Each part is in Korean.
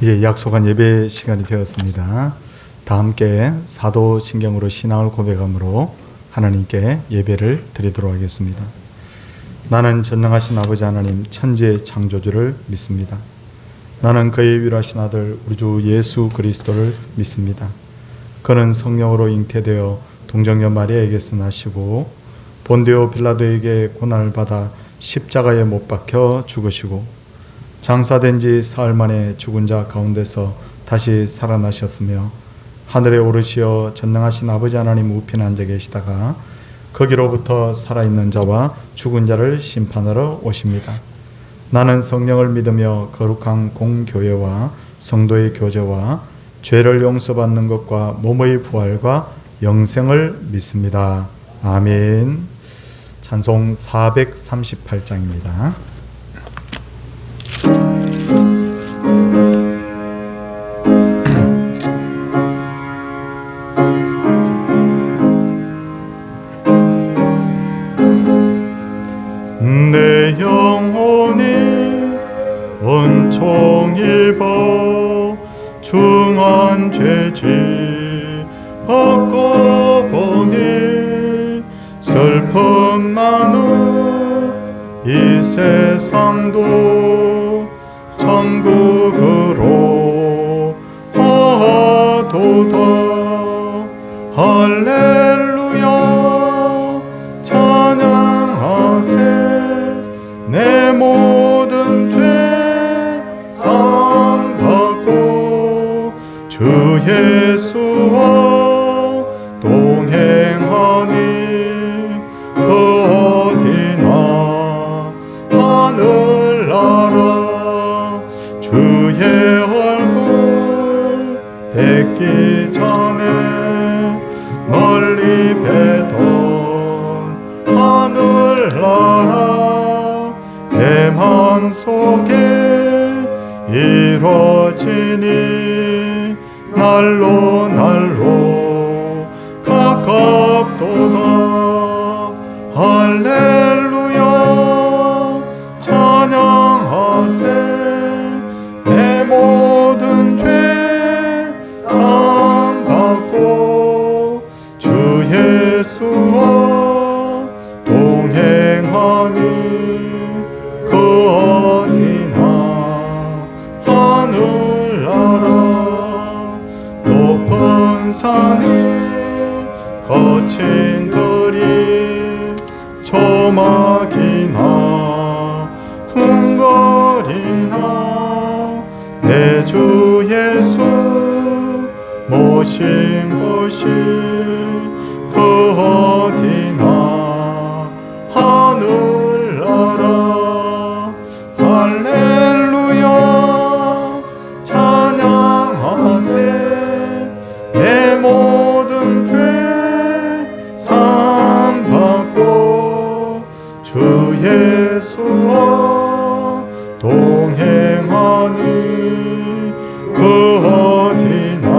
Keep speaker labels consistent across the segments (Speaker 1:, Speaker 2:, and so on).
Speaker 1: 이제 약속한 예배 시간이 되었습니다. 다 함께 사도신경으로 신앙을 고백함으로 하나님께 예배를 드리도록 하겠습니다. 나는 전능하신 아버지 하나님 천지의 창조주를 믿습니다. 나는 그의 유일하신 아들 우리 주 예수 그리스도를 믿습니다. 그는 성령으로 잉태되어 동정녀 마리아에게서 나시고 본디오 빌라도에게 고난을 받아 십자가에 못 박혀 죽으시고 장사된 지 사흘 만에 죽은 자 가운데서 다시 살아나셨으며 하늘에 오르시어 전능하신 아버지 하나님 우편에 앉아 계시다가 거기로부터 살아있는 자와 죽은 자를 심판하러 오십니다. 나는 성령을 믿으며 거룩한 공교회와 성도의 교제와 죄를 용서받는 것과 몸의 부활과 영생을 믿습니다. 아멘. 찬송 438장입니다. 내 영혼이 온종일 중한 죄지 벗고 보니 슬픔 많은 이 세상도 천국으로 하도다. 할렐루야 찬양하세. 내 모든 죄 사함받고 주 예수와 동행하니 그 어디나 하늘나라 주의 얼굴 뵙기 전에 멀리 뵈던 하늘나라 내 맘속에 이루어지니 날로 날로 가깝도다. 할렐루야 찬양하세. 내 모든 죄 사함받고 주 예수와 동행하니 그 어디나 하늘나라 높은 산이 거친 들이 조막이나 궁궐이나 내 주 예수 모신 곳이 그 어디나 하늘나라. 할렐루야 찬양하세. 내 모든 죄 사함받고 주 예수와 동행하니 그 어디나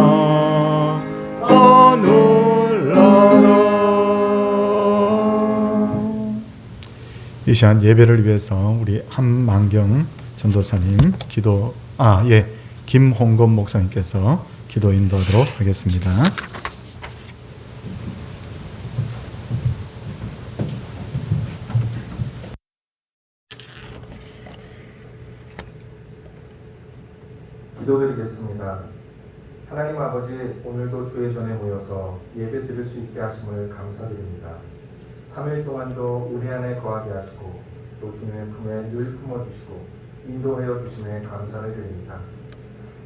Speaker 1: 하늘나라. 이 시간 예배를 위해서 우리 한만경 전도사님 김홍건 목사님께서 기도 인도하도록 하겠습니다.
Speaker 2: 기도드리겠습니다. 하나님 아버지, 오늘도 주의 전에 모여서 예배 드릴 수 있게 하심을 감사드립니다. 3일 동안도 은혜 안에 거하게 하시고 또 주님의 품에 늘 품어주시고 인도하여 주심에 감사를 드립니다.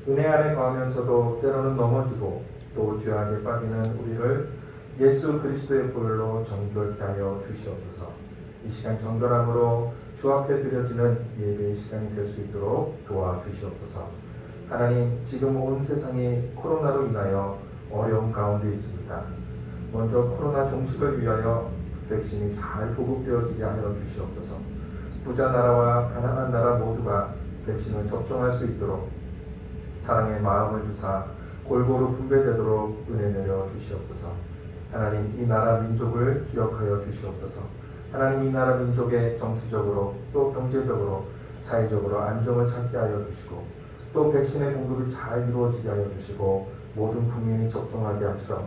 Speaker 2: 은혜 안에 거하면서도 때로는 넘어지고 또 죄악에 빠지는 우리를 예수 그리스도의 보혈로 정결케 하여 주시옵소서. 이 시간 정결함으로 주 앞에 드려지는 예배의 시간이 될 수 있도록 도와주시옵소서. 하나님, 지금 온 세상이 코로나로 인하여 어려움 가운데 있습니다. 먼저 코로나 종식을 위하여 백신이 잘 보급되어지게 하여 주시옵소서. 부자 나라와 가난한 나라 모두가 백신을 접종할 수 있도록 사랑의 마음을 주사 골고루 분배되도록 은혜 내려 주시옵소서. 하나님, 이 나라 민족을 기억하여 주시옵소서. 하나님, 이 나라 민족의 정치적으로 또 경제적으로 사회적으로 안정을 찾게 하여 주시고 또 백신의 공급이 잘 이루어지게 하여 주시고 모든 국민이 접종하게 하시어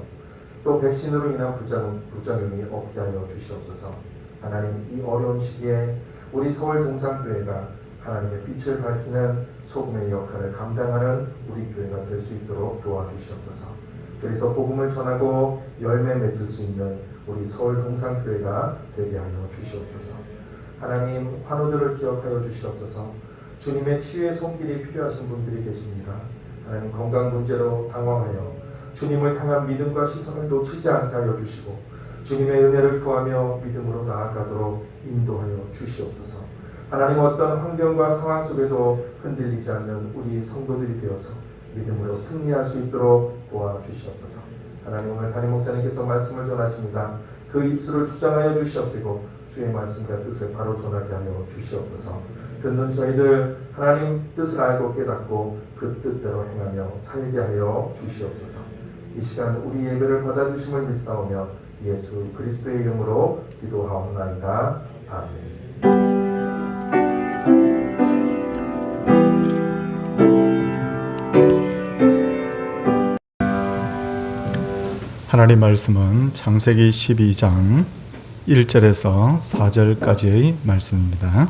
Speaker 2: 또 백신으로 인한 부작용이 없게 하여 주시옵소서. 하나님, 이 어려운 시기에 우리 서울 동산교회가 하나님의 빛을 밝히는 소금의 역할을 감당하는 우리 교회가 될 수 있도록 도와주시옵소서. 그래서 복음을 전하고 열매 맺을 수 있는 우리 서울 동산교회가 되게 하여 주시옵소서. 하나님, 환우들을 기억하여 주시옵소서. 주님의 치유의 손길이 필요하신 분들이 계십니다. 하나님, 건강 문제로 당황하여 주님을 향한 믿음과 시선을 놓치지 않게 하여 주시고 주님의 은혜를 구하며 믿음으로 나아가도록 인도하여 주시옵소서. 하나님, 어떤 환경과 상황 속에도 흔들리지 않는 우리 성도들이 되어서 믿음으로 승리할 수 있도록 도와주시옵소서. 하나님, 오늘 담임 목사님께서 말씀을 전하십니다. 그 입술을 주장하여 주시옵시고 주의 말씀과 뜻을 바로 전하게 하여 주시옵소서. 듣는 저희들 하나님 뜻을 알고 깨닫고 그 뜻대로 행하며 살게 하여 주시옵소서. 이 시간 우리 예배를 받아주심을 믿사오며 예수 그리스도의 이름으로 기도하옵나이다. 아멘.
Speaker 1: 하나님 말씀은 창세기 12장 1절에서 4절까지의 말씀입니다.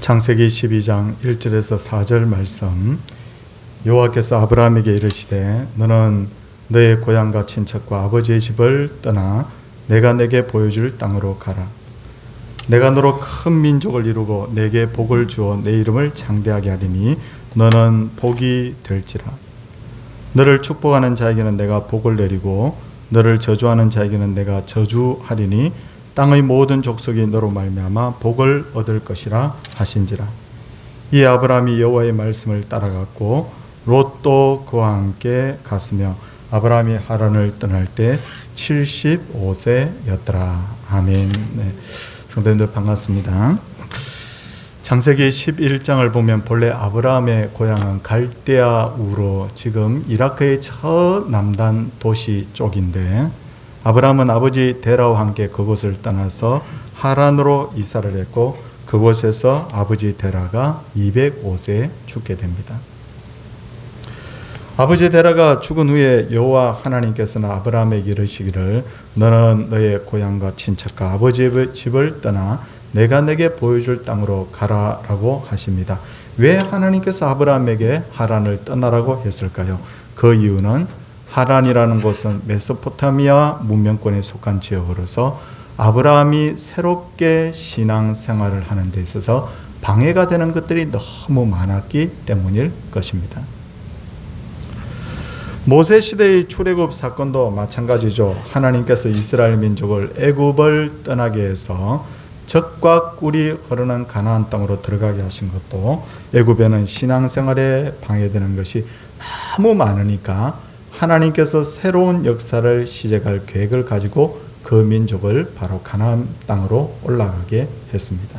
Speaker 1: 창세기 12장 1절에서 4절 말씀. 여호와께서 아브라함에게 이르시되 너는 너의 고향과 친척과 아버지의 집을 떠나 내가 내게 보여줄 땅으로 가라. 내가 너로 큰 민족을 이루고 내게 복을 주어 내 이름을 장대하게 하리니 너는 복이 될지라. 너를 축복하는 자에게는 내가 복을 내리고 너를 저주하는 자에게는 내가 저주하리니 땅의 모든 족속이 너로 말미암아 복을 얻을 것이라 하신지라. 이 아브라함이 여호와의 말씀을 따라갔고 롯도 그와 함께 갔으며 아브라함이 하란을 떠날 때 75세였더라. 아멘. 네. 성도님들 반갑습니다. 창세기 11장을 보면 본래 아브라함의 고향은 갈대아 우로 지금 이라크의 저 남단 도시 쪽인데 아브라함은 아버지 데라와 함께 그곳을 떠나서 하란으로 이사를 했고 그곳에서 아버지 데라가 205세에 죽게 됩니다. 아버지 데라가 죽은 후에 여호와 하나님께서는 아브라함에게 이르시기를 너는 너의 고향과 친척과 아버지의 집을 떠나 내가 내게 보여줄 땅으로 가라라고 하십니다. 왜 하나님께서 아브라함에게 하란을 떠나라고 했을까요? 그 이유는 하란이라는 곳은 메소포타미아 문명권에 속한 지역으로서 아브라함이 새롭게 신앙생활을 하는 데 있어서 방해가 되는 것들이 너무 많았기 때문일 것입니다. 모세 시대의 출애굽 사건도 마찬가지죠. 하나님께서 이스라엘 민족을 애굽을 떠나게 해서 젖과 꿀이 흐르는 가나안 땅으로 들어가게 하신 것도 애굽에는 신앙생활에 방해되는 것이 너무 많으니까 하나님께서 새로운 역사를 시작할 계획을 가지고 그 민족을 바로 가나안 땅으로 올라가게 했습니다.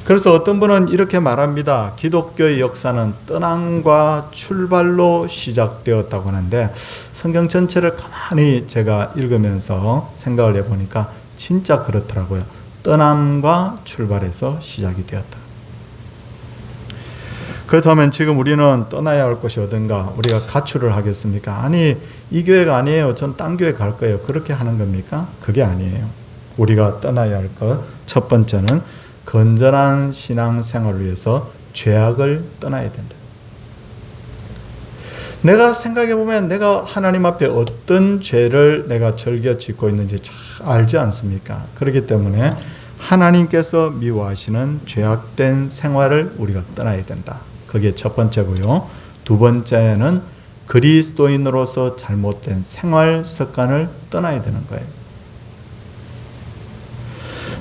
Speaker 1: 그래서 어떤 분은 이렇게 말합니다. 기독교의 역사는 떠남과 출발로 시작되었다고 하는데 성경 전체를 가만히 제가 읽으면서 생각을 해보니까 진짜 그렇더라고요. 떠남과 출발해서 시작이 되었다. 그렇다면 지금 우리는 떠나야 할 곳이 어딘가? 우리가 가출을 하겠습니까? 아니, 이 교회가 아니에요. 전 딴 교회 갈 거예요. 그렇게 하는 겁니까? 그게 아니에요. 우리가 떠나야 할 것, 첫 번째는 건전한 신앙생활을 위해서 죄악을 떠나야 된다. 내가 생각해보면 내가 하나님 앞에 어떤 죄를 내가 즐겨 짓고 있는지 잘 알지 않습니까? 그렇기 때문에 하나님께서 미워하시는 죄악된 생활을 우리가 떠나야 된다. 그게 첫 번째고요. 두 번째는 그리스도인으로서 잘못된 생활 습관을 떠나야 되는 거예요.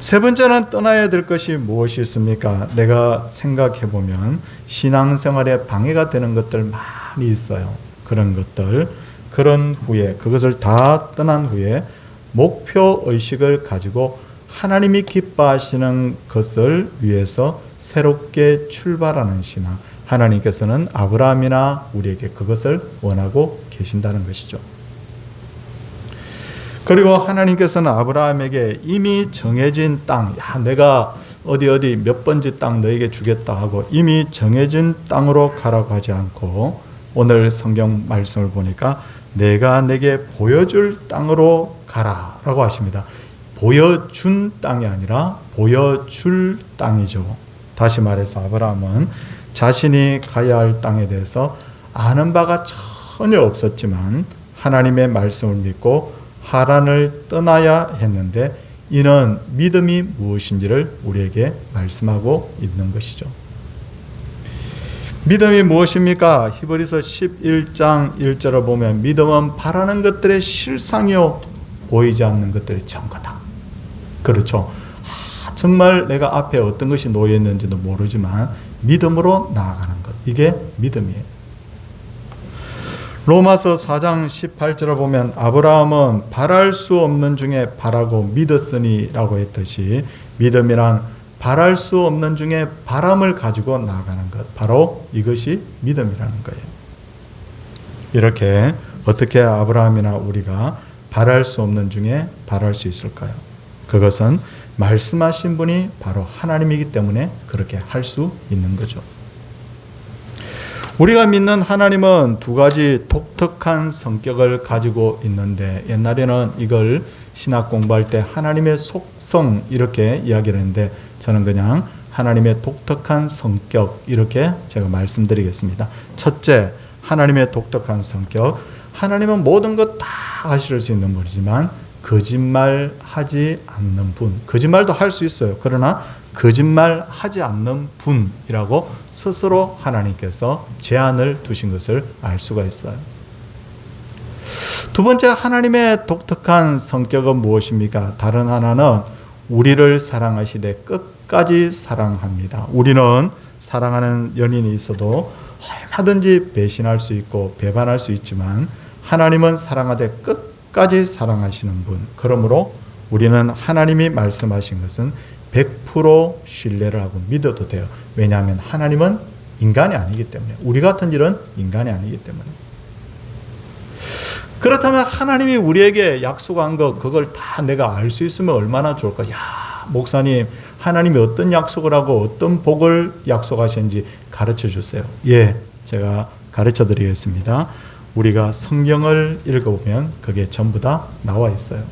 Speaker 1: 세 번째는 떠나야 될 것이 무엇이 있습니까? 내가 생각해보면 신앙생활에 방해가 되는 것들 많이 있어요. 그런 것들, 그런 후에 그것을 다 떠난 후에 목표의식을 가지고 하나님이 기뻐하시는 것을 위해서 새롭게 출발하는 신앙. 하나님께서는 아브라함이나 우리에게 그것을 원하고 계신다는 것이죠. 그리고 하나님께서는 아브라함에게 이미 정해진 땅, 내가 어디 몇 번지 땅 너에게 주겠다 하고 이미 정해진 땅으로 가라고 하지 않고 오늘 성경 말씀을 보니까 내가 내게 보여줄 땅으로 가라라고 하십니다. 보여준 땅이 아니라 보여줄 땅이죠. 다시 말해서 아브라함은 자신이 가야 할 땅에 대해서 아는 바가 전혀 없었지만 하나님의 말씀을 믿고 하란을 떠나야 했는데 이는 믿음이 무엇인지를 우리에게 말씀하고 있는 것이죠. 믿음이 무엇입니까? 히브리서 11장 1절을 보면 믿음은 바라는 것들의 실상이요 보이지 않는 것들의 증거다. 그렇죠. 정말 내가 앞에 어떤 것이 놓여 있는지도 모르지만 믿음으로 나아가는 것, 이게 믿음이에요. 로마서 4장 18절을 보면 아브라함은 바랄 수 없는 중에 바라고 믿었으니 라고 했듯이 믿음이란 바랄 수 없는 중에 바람을 가지고 나아가는 것, 바로 이것이 믿음이라는 거예요. 이렇게 어떻게 아브라함이나 우리가 바랄 수 없는 중에 바랄 수 있을까요? 그것은 말씀하신 분이 바로 하나님이기 때문에 그렇게 할 수 있는 거죠. 우리가 믿는 하나님은 두 가지 독특한 성격을 가지고 있는데 옛날에는 이걸 신학 공부할 때 하나님의 속성 이렇게 이야기를 했는데 저는 그냥 하나님의 독특한 성격 이렇게 제가 말씀드리겠습니다. 첫째, 하나님의 독특한 성격. 하나님은 모든 것 다 하실 수 있는 분이지만 거짓말하지 않는 분. 거짓말도 할 수 있어요. 그러나 거짓말하지 않는 분이라고 스스로 하나님께서 제한을 두신 것을 알 수가 있어요. 두 번째, 하나님의 독특한 성격은 무엇입니까? 다른 하나는 우리를 사랑하시되 끝까지 사랑합니다. 우리는 사랑하는 연인이 있어도 얼마든지 배신할 수 있고 배반할 수 있지만 하나님은 사랑하되 끝까지 사랑하시는 분. 그러므로 우리는 하나님이 말씀하신 것은 100% 신뢰를 하고 믿어도 돼요. 왜냐하면 하나님은 인간이 아니기 때문에, 우리 같은 일은 인간이 아니기 때문에. 그렇다면 하나님이 우리에게 약속한 것, 그걸 다 내가 알 수 있으면 얼마나 좋을까? 야, 목사님, 하나님이 어떤 약속을 하고 어떤 복을 약속하셨는지 가르쳐 주세요. 예, 제가 가르쳐 드리겠습니다. 우리가 성경을 읽어보면 그게 전부 다 나와 있어요.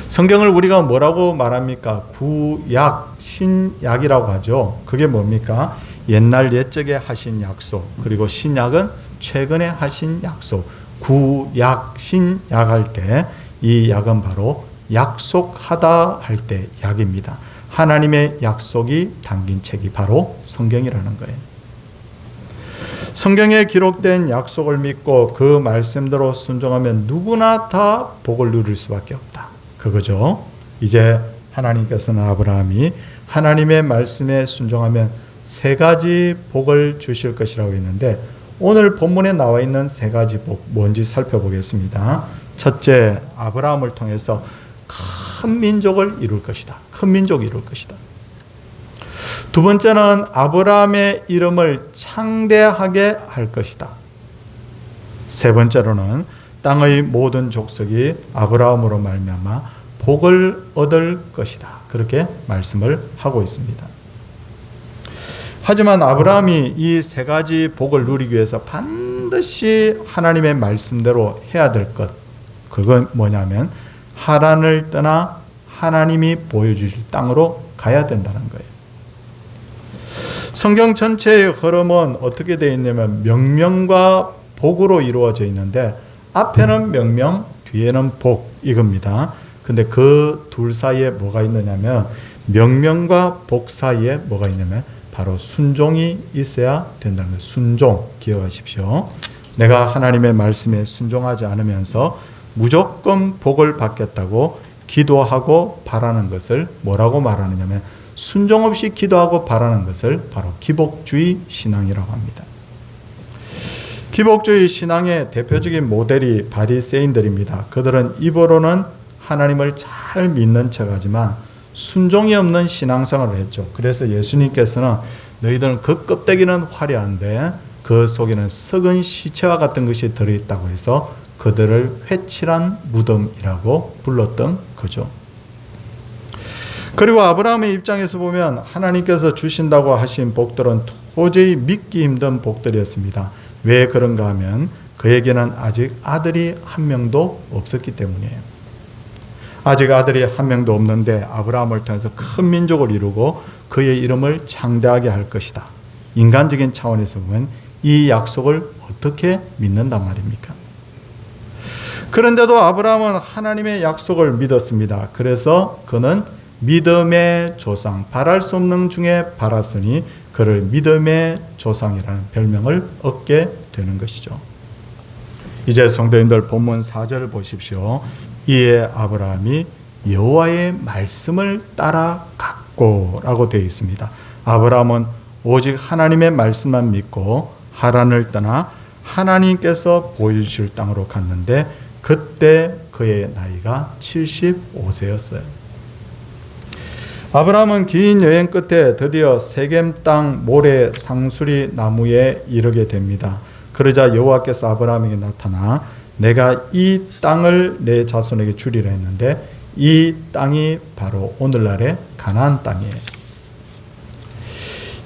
Speaker 1: 성경을 우리가 뭐라고 말합니까? 구약, 신약이라고 하죠. 그게 뭡니까? 옛날 옛적에 하신 약속, 그리고 신약은 최근에 하신 약속. 구약, 신약 할 때 이 약은 바로 약속하다 할 때 약입니다. 하나님의 약속이 담긴 책이 바로 성경이라는 거예요. 성경에 기록된 약속을 믿고 그 말씀대로 순종하면 누구나 다 복을 누릴 수밖에 없다. 그거죠. 이제 하나님께서는 아브라함이 하나님의 말씀에 순종하면 세 가지 복을 주실 것이라고 했는데 오늘 본문에 나와 있는 세 가지 복 뭔지 살펴보겠습니다. 첫째, 아브라함을 통해서 큰 민족을 이룰 것이다. 큰 민족을 이룰 것이다. 두 번째는 아브라함의 이름을 창대하게 할 것이다. 세 번째로는 땅의 모든 족속이 아브라함으로 말미암아 복을 얻을 것이다. 그렇게 말씀을 하고 있습니다. 하지만 아브라함이 이 세 가지 복을 누리기 위해서 반드시 하나님의 말씀대로 해야 될 것, 그건 뭐냐면 하란을 떠나 하나님이 보여주실 땅으로 가야 된다는 거예요. 성경 전체의 흐름은 어떻게 되어 있냐면 명령과 복으로 이루어져 있는데 앞에는 명령, 뒤에는 복, 이겁니다. 근데 그 둘 사이에 뭐가 있느냐면 명령과 복 사이에 뭐가 있냐면 바로 순종이 있어야 된다는 거예요. 순종, 기억하십시오. 내가 하나님의 말씀에 순종하지 않으면서 무조건 복을 받겠다고 기도하고 바라는 것을 뭐라고 말하느냐면 순종 없이 기도하고 바라는 것을 바로 기복주의 신앙이라고 합니다. 기복주의 신앙의 대표적인 모델이 바리새인들입니다. 그들은 입으로는 하나님을 잘 믿는 척하지만 순종이 없는 신앙생활을 했죠. 그래서 예수님께서는 너희들은 그 껍데기는 화려한데 그 속에는 썩은 시체와 같은 것이 들어있다고 해서 그들을 회칠한 무덤이라고 불렀던 거죠. 그리고 아브라함의 입장에서 보면 하나님께서 주신다고 하신 복들은 도저히 믿기 힘든 복들이었습니다. 왜 그런가 하면 그에게는 아직 아들이 한 명도 없었기 때문이에요. 아직 아들이 한 명도 없는데 아브라함을 통해서 큰 민족을 이루고 그의 이름을 창대하게 할 것이다. 인간적인 차원에서 보면 이 약속을 어떻게 믿는단 말입니까? 그런데도 아브라함은 하나님의 약속을 믿었습니다. 그래서 그는 믿음의 조상, 바랄 수 없는 중에 바랐으니 그를 믿음의 조상이라는 별명을 얻게 되는 것이죠. 이제 성도님들 본문 4절을 보십시오. 이에 아브라함이 여호와의 말씀을 따라갔고 라고 되어 있습니다. 아브라함은 오직 하나님의 말씀만 믿고 하란을 떠나 하나님께서 보여주실 땅으로 갔는데 그때 그의 나이가 75세였어요. 아브라함은 긴 여행 끝에 드디어 세겜 땅 모래 상수리 나무에 이르게 됩니다. 그러자 여호와께서 아브라함에게 나타나 내가 이 땅을 내 자손에게 주리라 했는데 이 땅이 바로 오늘날의 가나안 땅이에요.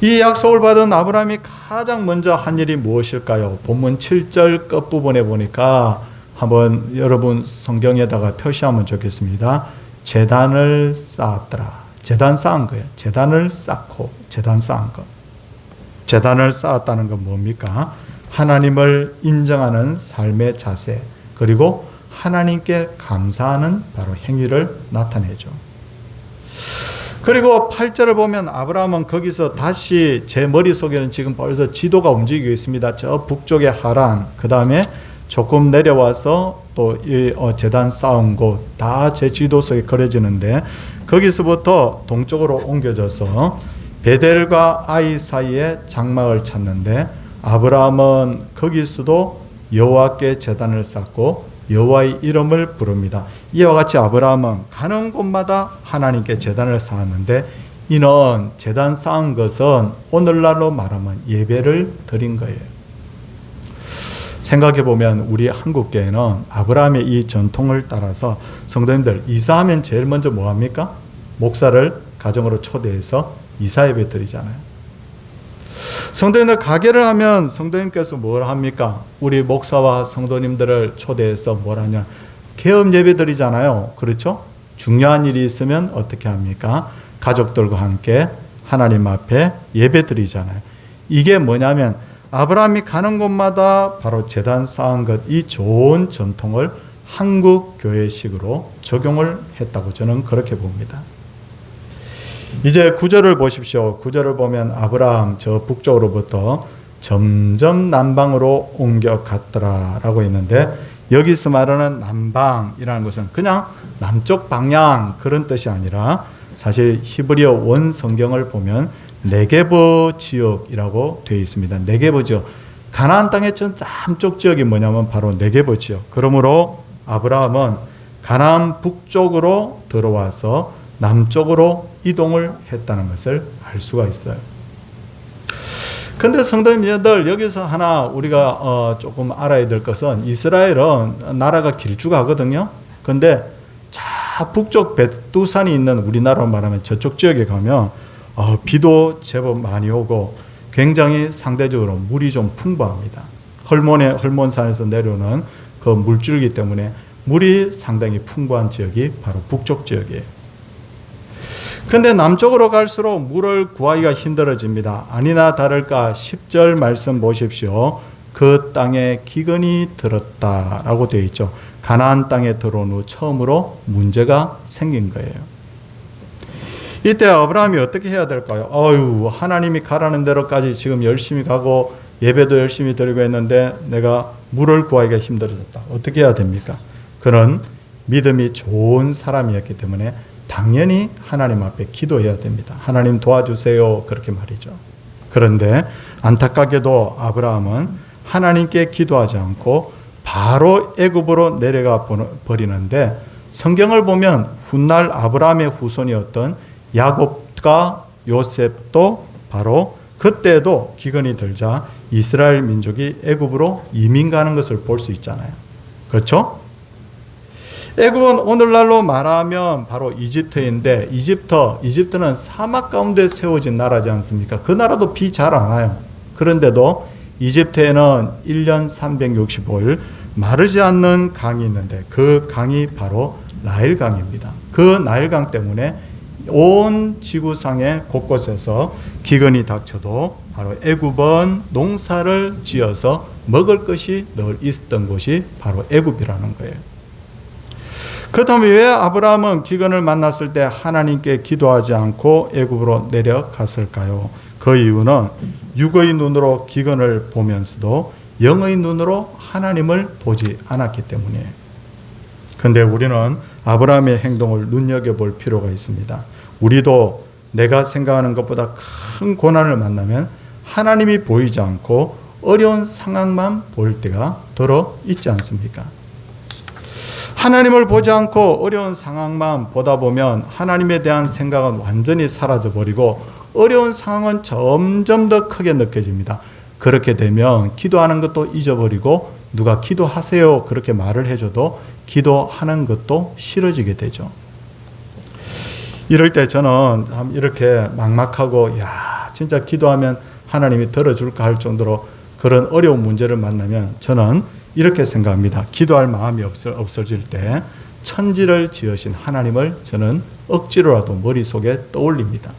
Speaker 1: 이 약속을 받은 아브라함이 가장 먼저 한 일이 무엇일까요? 본문 7절 끝부분에 보니까 한번 여러분 성경에다가 표시하면 좋겠습니다. 제단을 쌓았더라. 제단 쌓은 거예요. 제단을 쌓고 제단 쌓은 것. 제단을 쌓았다는 건 뭡니까? 하나님을 인정하는 삶의 자세, 그리고 하나님께 감사하는 바로 행위를 나타내죠. 그리고 8절을 보면 아브라함은 거기서 다시 제 머릿속에는 지금 벌써 지도가 움직이고 있습니다. 저 북쪽의 하란, 그 다음에 조금 내려와서 또 이 제단 쌓은 곳 다 제 지도 속에 그려지는데 거기서부터 동쪽으로 옮겨져서 베델과 아이 사이에 장막을 찾는데 아브라함은 거기서도 여호와께 제단을 쌓고 여호와의 이름을 부릅니다. 이와 같이 아브라함은 가는 곳마다 하나님께 제단을 쌓았는데 이는 제단 쌓은 것은 오늘날로 말하면 예배를 드린 거예요. 생각해보면 우리 한국교회는 아브라함의 이 전통을 따라서 성도님들 이사하면 제일 먼저 뭐합니까? 목사를 가정으로 초대해서 이사예배 드리잖아요. 성도님들 가게를 하면 성도님께서 뭘 합니까? 우리 목사와 성도님들을 초대해서 뭘 하냐? 개업 예배 드리잖아요. 그렇죠? 중요한 일이 있으면 어떻게 합니까? 가족들과 함께 하나님 앞에 예배 드리잖아요. 이게 뭐냐면 아브라함이 가는 곳마다 바로 제단 쌓은 것, 이 좋은 전통을 한국 교회식으로 적용을 했다고 저는 그렇게 봅니다. 이제 9절을 보십시오. 9절을 보면 아브라함 저 북쪽으로부터 점점 남방으로 옮겨갔더라 라고 있는데 여기서 말하는 남방이라는 것은 그냥 남쪽 방향 그런 뜻이 아니라 사실 히브리어 원 성경을 보면 네게브 지역이라고 되어 있습니다. 네게브 지역. 가나안 땅의 전 남쪽 지역이 뭐냐면 바로 네게브 지역. 그러므로 아브라함은 가나안 북쪽으로 들어와서 남쪽으로 이동을 했다는 것을 알 수가 있어요. 근데 성도님들 여기서 하나 우리가 조금 알아야 될 것은 이스라엘은 나라가 길쭉하거든요. 근데 자 북쪽 벳두산이 있는 우리나라로 말하면 저쪽 지역에 가면 비도 제법 많이 오고 굉장히 상대적으로 물이 좀 풍부합니다. 헐몬산에서 내려오는 그 물줄기 때문에 물이 상당히 풍부한 지역이 바로 북쪽 지역이에요. 근데 남쪽으로 갈수록 물을 구하기가 힘들어집니다. 아니나 다를까 10절 말씀 보십시오. 그 땅에 기근이 들었다라고 되어 있죠. 가나안 땅에 들어온 후 처음으로 문제가 생긴 거예요. 이때 아브라함이 어떻게 해야 될까요? 하나님이 가라는 대로까지 지금 열심히 가고 예배도 열심히 드리고 했는데 내가 물을 구하기가 힘들어졌다. 어떻게 해야 됩니까? 그는 믿음이 좋은 사람이었기 때문에 당연히 하나님 앞에 기도해야 됩니다. 하나님 도와주세요. 그렇게 말이죠. 그런데 안타깝게도 아브라함은 하나님께 기도하지 않고 바로 애굽으로 내려가 버리는데 성경을 보면 훗날 아브라함의 후손이었던 야곱과 요셉도 바로 그때도 기근이 들자 이스라엘 민족이 애굽으로 이민 가는 것을 볼 수 있잖아요. 그렇죠? 애굽은 오늘날로 말하면 바로 이집트인데 이집트는 사막 가운데 세워진 나라지 않습니까? 그 나라도 비 잘 안 와요. 그런데도 이집트에는 1년 365일 마르지 않는 강이 있는데 그 강이 바로 나일강입니다. 그 나일강 때문에 온 지구상의 곳곳에서 기근이 닥쳐도 바로 애굽은 농사를 지어서 먹을 것이 늘 있었던 곳이 바로 애굽이라는 거예요. 그렇다면 왜 아브라함은 기근을 만났을 때 하나님께 기도하지 않고 애굽으로 내려갔을까요? 그 이유는 육의 눈으로 기근을 보면서도 영의 눈으로 하나님을 보지 않았기 때문이에요. 그런데 우리는 아브라함의 행동을 눈여겨볼 필요가 있습니다. 우리도 내가 생각하는 것보다 큰 고난을 만나면 하나님이 보이지 않고 어려운 상황만 볼 때가 들어 있지 않습니까? 하나님을 보지 않고 어려운 상황만 보다 보면 하나님에 대한 생각은 완전히 사라져버리고 어려운 상황은 점점 더 크게 느껴집니다. 그렇게 되면 기도하는 것도 잊어버리고 누가 기도하세요 그렇게 말을 해줘도 기도하는 것도 싫어지게 되죠. 이럴 때 저는 이렇게 막막하고 야 진짜 기도하면 하나님이 들어줄까 할 정도로 그런 어려운 문제를 만나면 저는 이렇게 생각합니다. 기도할 마음이 없어질 때 천지를 지으신 하나님을 저는 억지로라도 머릿속에 떠올립니다.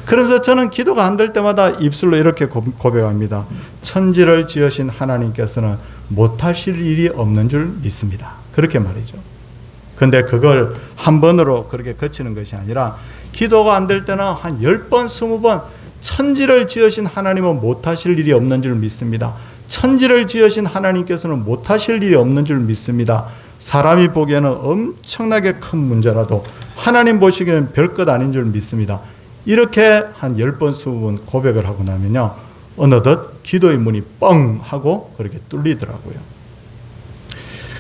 Speaker 1: 그러면서 저는 기도가 안 될 때마다 입술로 이렇게 고백합니다. 천지를 지으신 하나님께서는 못하실 일이 없는 줄 믿습니다. 그렇게 말이죠. 근데 그걸 한 번으로 그렇게 거치는 것이 아니라 기도가 안 될 때는 한 10번, 20번 천지를 지으신 하나님은 못하실 일이 없는 줄 믿습니다. 천지를 지으신 하나님께서는 못하실 일이 없는 줄 믿습니다. 사람이 보기에는 엄청나게 큰 문제라도 하나님 보시기에는 별것 아닌 줄 믿습니다. 이렇게 한 10번, 20번 고백을 하고 나면요 어느덧 기도의 문이 뻥 하고 그렇게 뚫리더라고요.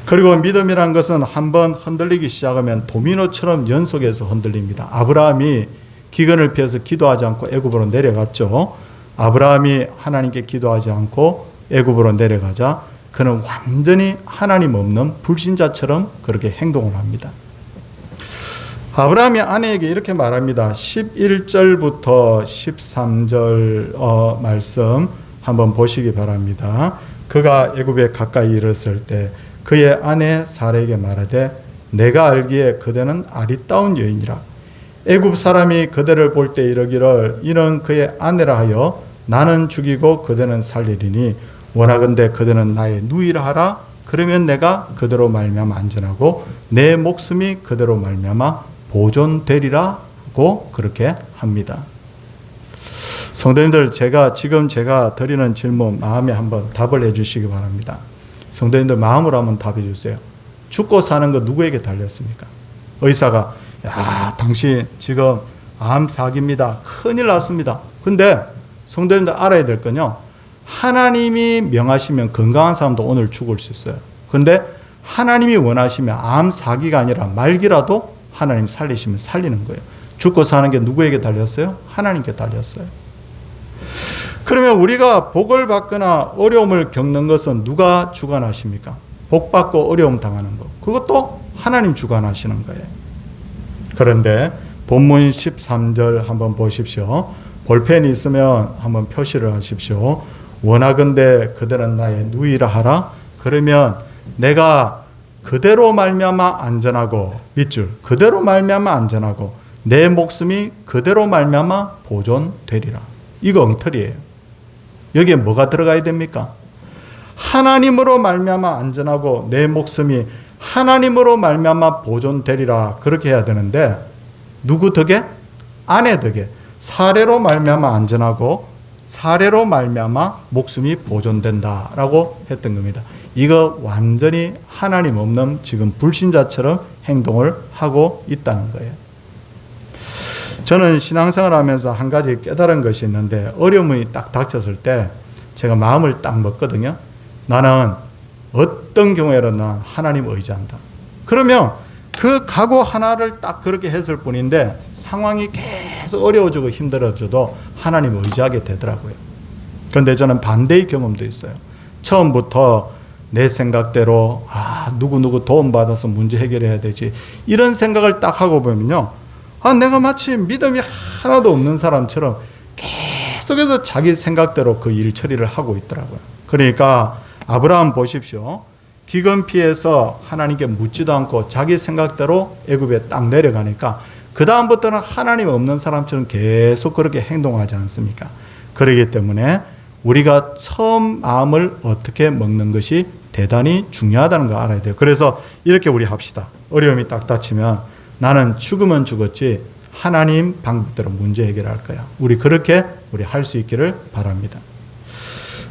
Speaker 1: 그리고 믿음이란 것은 한번 흔들리기 시작하면 도미노처럼 연속해서 흔들립니다. 아브라함이 기근을 피해서 기도하지 않고 애굽으로 내려갔죠. 아브라함이 하나님께 기도하지 않고 애굽으로 내려가자 그는 완전히 하나님 없는 불신자처럼 그렇게 행동을 합니다. 아브라함이 아내에게 이렇게 말합니다. 11절부터 13절 말씀 한번 보시기 바랍니다. 그가 애굽에 가까이 이르렀을 때 그의 아내 사라에게 말하되 내가 알기에 그대는 아리따운 여인이라. 애굽 사람이 그대를 볼 때 이르기를 이는 그의 아내라 하여 나는 죽이고 그대는 살리리니 원하건대 그대는 나의 누이라 하라. 그러면 내가 그대로 말미암아 안전하고 내 목숨이 그대로 말미암아 보존되리라 고 그렇게 합니다. 성도님들 지금 제가 드리는 질문 마음에 한번 답을 해주시기 바랍니다. 성도님들 마음으로 한번 답해 주세요. 죽고 사는 거 누구에게 달렸습니까? 의사가 야 당신 지금 암 사기입니다. 큰일 났습니다. 근데 성도님들 알아야 될 건요. 하나님이 명하시면 건강한 사람도 오늘 죽을 수 있어요. 근데 하나님이 원하시면 암 사기가 아니라 말기라도 하나님 살리시면 살리는 거예요. 죽고 사는 게 누구에게 달렸어요? 하나님께 달렸어요. 그러면 우리가 복을 받거나 어려움을 겪는 것은 누가 주관하십니까? 복 받고 어려움 당하는 것. 그것도 하나님 주관하시는 거예요. 그런데 본문 13절 한번 보십시오. 볼펜이 있으면 한번 표시를 하십시오. 원하건대 그대는 나의 누이라 하라. 그러면 내가 그대로 말미암아 안전하고 밑줄 그대로 말미암아 안전하고 내 목숨이 그대로 말미암아 보존되리라. 이거 엉터리예요. 여기에 뭐가 들어가야 됩니까? 하나님으로 말미암아 안전하고 내 목숨이 하나님으로 말미암아 보존되리라. 그렇게 해야 되는데 누구 덕에? 아내 덕에. 사례로 말미암아 안전하고 사례로 말미암아 목숨이 보존된다라고 했던 겁니다. 이거 완전히 하나님 없는 지금 불신자처럼 행동을 하고 있다는 거예요. 저는 신앙생활을 하면서 한 가지 깨달은 것이 있는데 어려움이 딱 닥쳤을 때 제가 마음을 딱 먹거든요. 나는 어떤 경우에는 하나님 의지한다. 그러면 그 각오 하나를 딱 그렇게 했을 뿐인데 상황이 계속 어려워지고 힘들어져도 하나님 의지하게 되더라고요. 그런데 저는 반대의 경험도 있어요. 처음부터 내 생각대로 누구 도움받아서 문제 해결해야 되지, 이런 생각을 딱 하고 보면요, 내가 마치 믿음이 하나도 없는 사람처럼 계속해서 자기 생각대로 그 일 처리를 하고 있더라고요. 그러니까 아브라함 보십시오. 기근 피해서 하나님께 묻지도 않고 자기 생각대로 애굽에 딱 내려가니까 그 다음부터는 하나님 없는 사람처럼 계속 그렇게 행동하지 않습니까? 그렇기 때문에 우리가 처음 마음을 어떻게 먹는 것이 대단히 중요하다는 걸 알아야 돼요. 그래서 이렇게 우리 합시다. 어려움이 딱 닥치면 나는 죽으면 죽었지 하나님 방법대로 문제 해결할 거야. 우리 그렇게 우리 할 수 있기를 바랍니다.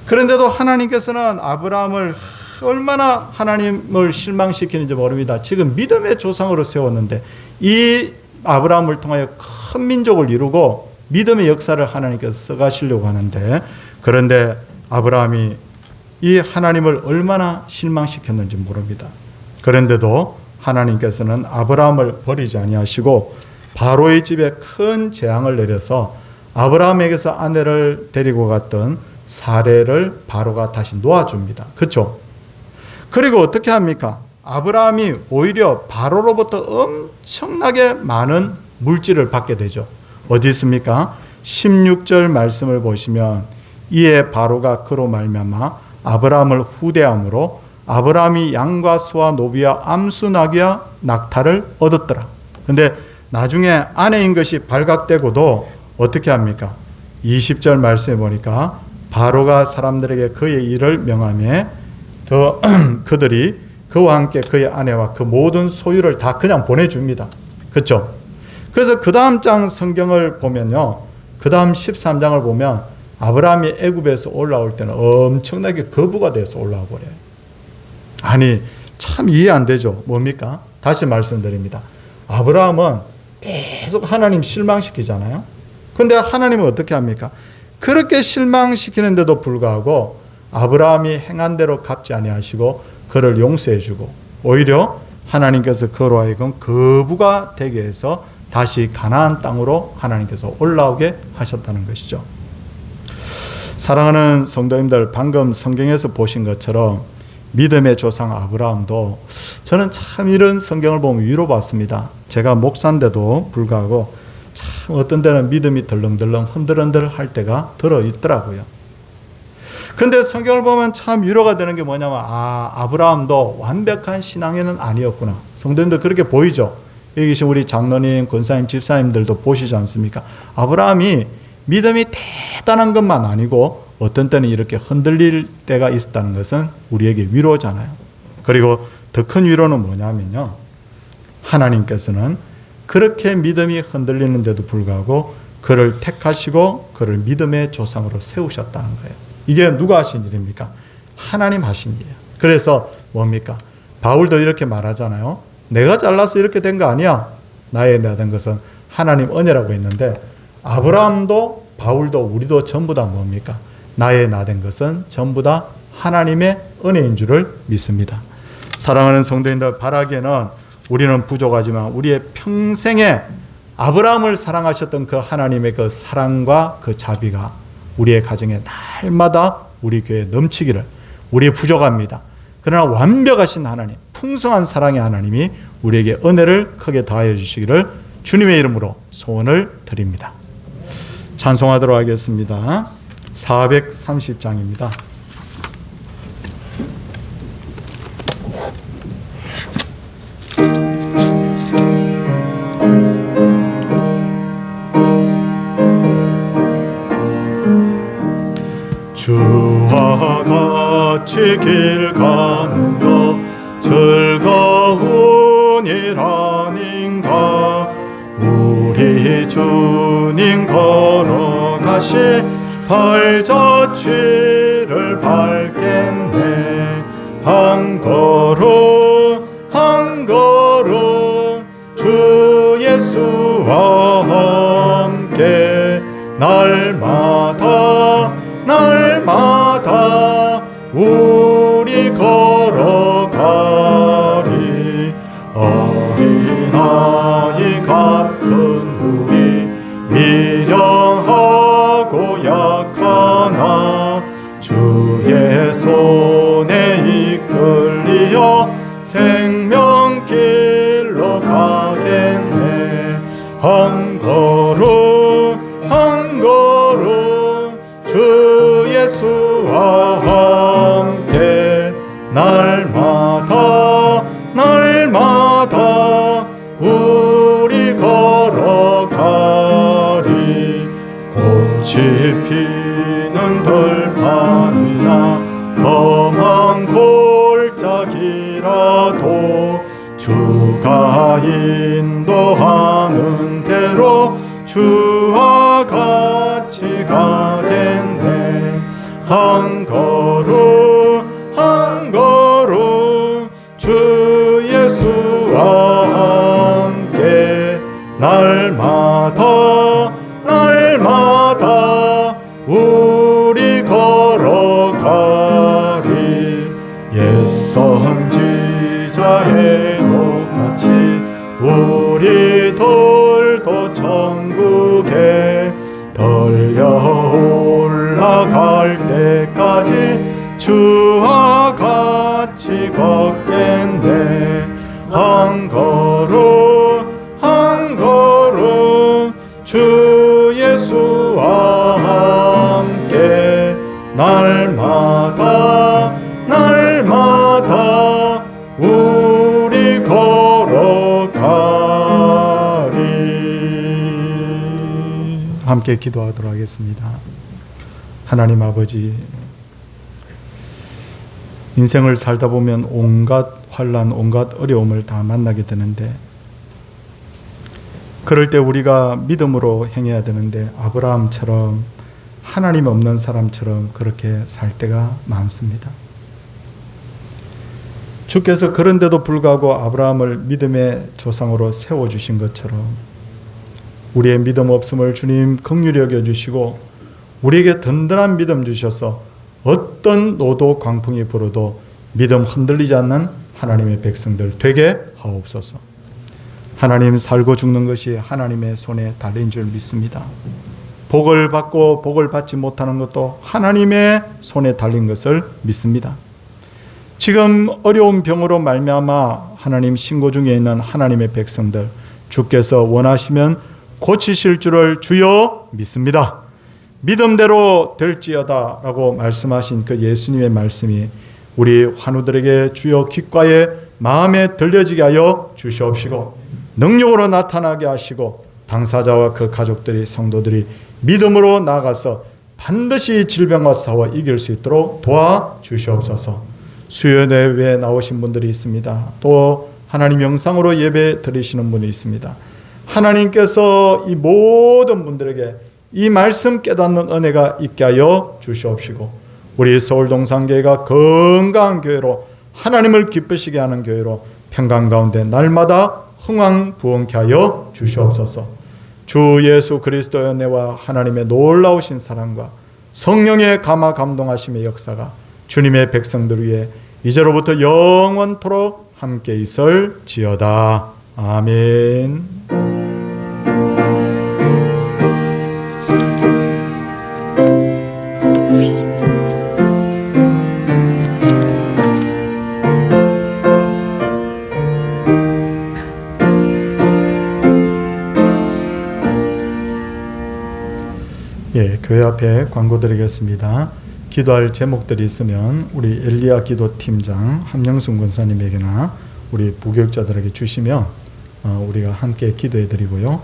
Speaker 1: 그런데도 하나님께서는 아브라함을 얼마나 하나님을 실망시키는지 모릅니다. 지금 믿음의 조상으로 세웠는데 이 아브라함을 통하여 큰 민족을 이루고 믿음의 역사를 하나님께서 써가시려고 하는데, 그런데 아브라함이 이 하나님을 얼마나 실망시켰는지 모릅니다. 그런데도 하나님께서는 아브라함을 버리지 아니하시고 바로의 집에 큰 재앙을 내려서 아브라함에게서 아내를 데리고 갔던 사례를 바로가 다시 놓아줍니다. 그렇죠? 그리고 어떻게 합니까? 아브라함이 오히려 바로로부터 엄청나게 많은 물질을 받게 되죠. 어디 있습니까? 16절 말씀을 보시면 이에 바로가 그로 말미암아 아브라함을 후대함으로 아브라함이 양과 소와 노비와 암수 나귀와 낙타를 얻었더라. 근데 나중에 아내인 것이 발각되고도 어떻게 합니까? 20절 말씀에 보니까 바로가 사람들에게 그의 일을 명하며 그들이 그와 함께 그의 아내와 그 모든 소유를 다 그냥 보내줍니다. 그렇죠? 그래서 그 다음 장 성경을 보면요, 그 다음 13장을 보면 아브라함이 애굽에서 올라올 때는 엄청나게 거부가 돼서 올라와 버려요. 아니 참 이해 안 되죠. 뭡니까? 다시 말씀드립니다. 아브라함은 계속 하나님 실망시키잖아요. 근데 하나님은 어떻게 합니까? 그렇게 실망시키는데도 불구하고 아브라함이 행한 대로 갚지 아니하시고 그를 용서해 주고 오히려 하나님께서 그로 하여금 거부가 되게 해서 다시 가나안 땅으로 하나님께서 올라오게 하셨다는 것이죠. 사랑하는 성도님들, 방금 성경에서 보신 것처럼 믿음의 조상 아브라함도 저는 참 이런 성경을 보면 위로받습니다. 제가 목사인데도 불구하고 참 어떤 데는 믿음이 덜렁덜렁 흔들흔들 할 때가 들어있더라고요. 근데 성경을 보면 참 위로가 되는 게 뭐냐면 아브라함도 완벽한 신앙인은 아니었구나. 성도님들 그렇게 보이죠? 여기 계신 우리 장로님, 권사님, 집사님들도 보시지 않습니까? 아브라함이 믿음이 대단한 것만 아니고 어떤 때는 이렇게 흔들릴 때가 있었다는 것은 우리에게 위로잖아요. 그리고 더 큰 위로는 뭐냐면요, 하나님께서는 그렇게 믿음이 흔들리는데도 불구하고 그를 택하시고 그를 믿음의 조상으로 세우셨다는 거예요. 이게 누가 하신 일입니까? 하나님 하신 일이에요. 그래서 뭡니까? 바울도 이렇게 말하잖아요. 내가 잘나서 이렇게 된 거 아니야. 나의 나된 것은 하나님 은혜라고 했는데, 아브라함도 바울도 우리도 전부 다 뭡니까? 나의 나된 것은 전부 다 하나님의 은혜인 줄을 믿습니다. 사랑하는 성도님들, 바라기에는 우리는 부족하지만 우리의 평생에 아브라함을 사랑하셨던 그 하나님의 그 사랑과 그 자비가 우리의 가정에 날마다 우리 교회에 넘치기를, 우리 부족합니다. 그러나 완벽하신 하나님, 풍성한 사랑의 하나님이 우리에게 은혜를 크게 더하여 주시기를 주님의 이름으로 소원을 드립니다. 찬송하도록 하겠습니다. 430장입니다. 주와 같이 길 가는 것 즐거운 일 아닌가. 우리 주님 걸어가시 발자취를 밟겠네. 한 걸음 한 걸음 주 예수와 함께 날마다 우리 걸어가리. 어린아이 같은 우리 미련하고 약하나 주의 손에 한 걸음 한 걸음 주 예수와 함께 날마다 날마다 우리 걸어가리. 꽃이 피는 들판이나 험한 골짜기라도 주가 인도하는 대로 주와 같이 가겠네. 한 걸음 한 걸음 주 예수와 함께 날마다 날마다 우리 걸어가리. 옛 선지자의 똑같이 우리들도 천국에 들려 올라갈 때까지 주와 같이 걷겠네. 한 걸음 한 걸음 주 예수와 함께 날마다 날마다 우리 걸어가리. 함께 기도하도록 하겠습니다. 하나님 아버지, 인생을 살다 보면 온갖 환난, 온갖 어려움을 다 만나게 되는데, 그럴 때 우리가 믿음으로 행해야 되는데 아브라함처럼 하나님 없는 사람처럼 그렇게 살 때가 많습니다. 주께서 그런데도 불구하고 아브라함을 믿음의 조상으로 세워주신 것처럼 우리의 믿음 없음을 주님 긍휼히 여겨주시고 우리에게 든든한 믿음 주셔서 어떤 노도 광풍이 불어도 믿음 흔들리지 않는 하나님의 백성들 되게 하옵소서. 하나님, 살고 죽는 것이 하나님의 손에 달린 줄 믿습니다. 복을 받고 복을 받지 못하는 것도 하나님의 손에 달린 것을 믿습니다. 지금 어려운 병으로 말미암아 하나님 신고 중에 있는 하나님의 백성들, 주께서 원하시면 고치실 줄을 주여 믿습니다. 믿음대로 될지어다 라고 말씀하신 그 예수님의 말씀이 우리 환우들에게 주여 귓가에 마음에 들려지게 하여 주시옵시고 능력으로 나타나게 하시고 당사자와 그 가족들이, 성도들이 믿음으로 나아가서 반드시 질병과 싸워 이길 수 있도록 도와주시옵소서. 수요예배에 나오신 분들이 있습니다. 또 하나님 영상으로 예배 드리시는 분이 있습니다. 하나님께서 이 모든 분들에게 이 말씀 깨닫는 은혜가 있게 하여 주시옵시고 우리 서울동산교회가 건강한 교회로 하나님을 기쁘시게 하는 교회로 평강 가운데 날마다 흥왕부흥케 하여 주시옵소서. 주 예수 그리스도의 은혜와 하나님의 놀라우신 사랑과 성령의 감화 감동하심의 역사가 주님의 백성들 위해 이제로부터 영원토록 함께 있을지어다. 아멘. 교회 앞에 광고 드리겠습니다. 기도할 제목들이 있으면 우리 엘리야 기도팀장 함영순 권사님에게나 우리 부교육자들에게 주시면 우리가 함께 기도해 드리고요.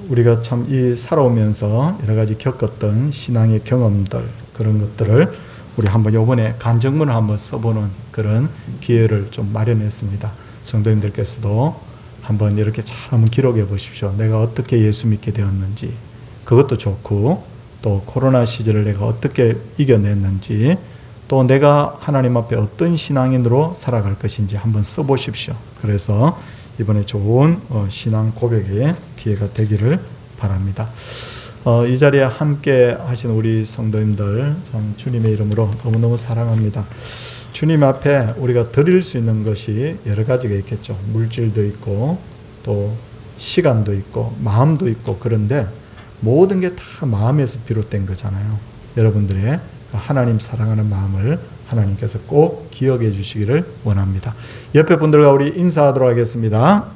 Speaker 1: 우리가 참 이 살아오면서 여러 가지 겪었던 신앙의 경험들, 그런 것들을 우리 한번 이번에 간증문을 한번 써보는 그런 기회를 좀 마련했습니다. 성도님들께서도 한번 이렇게 잘 한번 기록해 보십시오. 내가 어떻게 예수 믿게 되었는지, 그것도 좋고, 또 코로나 시절을 내가 어떻게 이겨냈는지, 또 내가 하나님 앞에 어떤 신앙인으로 살아갈 것인지 한번 써보십시오. 그래서 이번에 좋은 신앙 고백의 기회가 되기를 바랍니다. 이 자리에 함께 하신 우리 성도님들 참 주님의 이름으로 너무너무 사랑합니다. 주님 앞에 우리가 드릴 수 있는 것이 여러 가지가 있겠죠. 물질도 있고 또 시간도 있고 마음도 있고, 그런데 모든 게 다 마음에서 비롯된 거잖아요. 여러분들의 하나님 사랑하는 마음을 하나님께서 꼭 기억해 주시기를 원합니다. 옆에 분들과 우리 인사하도록 하겠습니다.